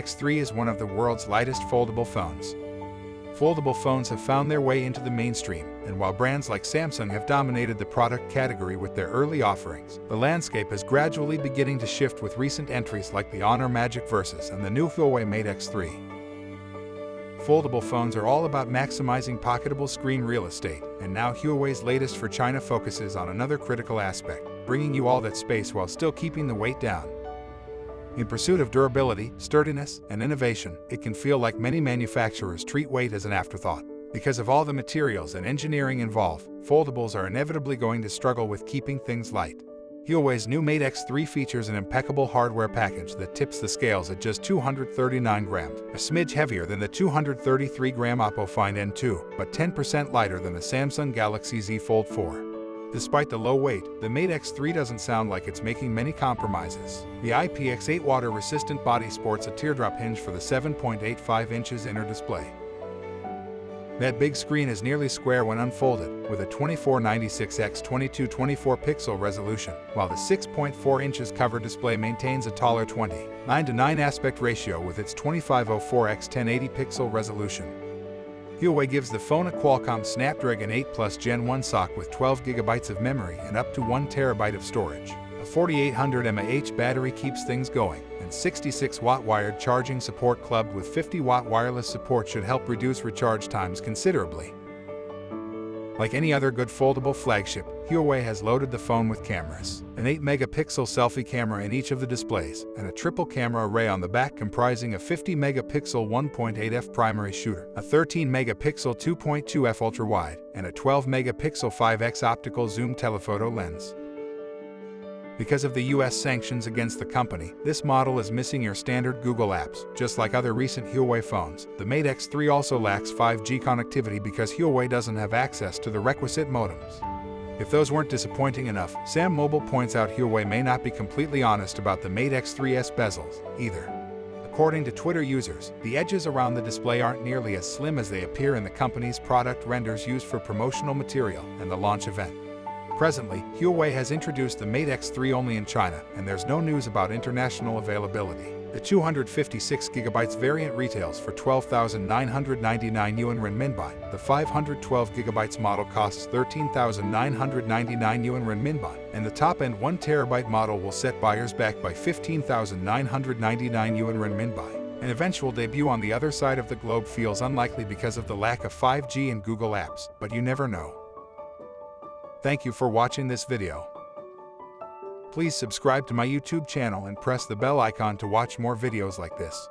X3 is one of the world's lightest foldable phones. Foldable phones have found their way into the mainstream, and while brands like Samsung have dominated the product category with their early offerings, the landscape is gradually beginning to shift with recent entries like the Honor Magic Versus and the new Huawei Mate X3. Foldable phones are all about maximizing pocketable screen real estate, and now Huawei's latest for China focuses on another critical aspect, bringing you all that space while still keeping the weight down. In pursuit of durability, sturdiness, and innovation, it can feel like many manufacturers treat weight as an afterthought. Because of all the materials and engineering involved, foldables are inevitably going to struggle with keeping things light. Huawei's new Mate X3 features an impeccable hardware package that tips the scales at just 239 grams, a smidge heavier than the 233-gram Oppo Find N2, but 10% lighter than the Samsung Galaxy Z Fold4. Despite the low weight, the Mate X3 doesn't sound like it's making many compromises. The IPX8 water-resistant body sports a teardrop hinge for the 7.85 inches inner display. That big screen is nearly square when unfolded, with a 2496 x 2224 pixel resolution, while the 6.4 inches cover display maintains a taller 20:9 aspect ratio with its 2504 x 1080 pixel resolution. Huawei gives the phone a Qualcomm Snapdragon 8 Plus Gen 1 SoC with 12 GB of memory and up to 1 TB of storage. A 4800 mAh battery keeps things going, and 66-watt wired charging support clubbed with 50-watt wireless support should help reduce recharge times considerably. Like any other good foldable flagship, Huawei has loaded the phone with cameras. An 8-megapixel selfie camera in each of the displays, and a triple camera array on the back comprising a 50-megapixel 1.8f primary shooter, a 13-megapixel 2.2f ultra-wide, and a 12-megapixel 5x optical zoom telephoto lens. Because of the US sanctions against the company, this model is missing your standard Google apps. Just like other recent Huawei phones, the Mate X3 also lacks 5G connectivity because Huawei doesn't have access to the requisite modems. If those weren't disappointing enough, Sam Mobile points out Huawei may not be completely honest about the Mate X3's bezels, either. According to Twitter users, the edges around the display aren't nearly as slim as they appear in the company's product renders used for promotional material and the launch event. Presently, Huawei has introduced the Mate X3 only in China, and there's no news about international availability. The 256GB variant retails for 12,999 yuan renminbi. The 512GB model costs 13,999 yuan renminbi, and the top-end 1 terabyte model will set buyers back by 15,999 yuan renminbi. An eventual debut on the other side of the globe feels unlikely because of the lack of 5G and Google apps, but you never know. Thank you for watching this video. Please subscribe to my YouTube channel and press the bell icon to watch more videos like this.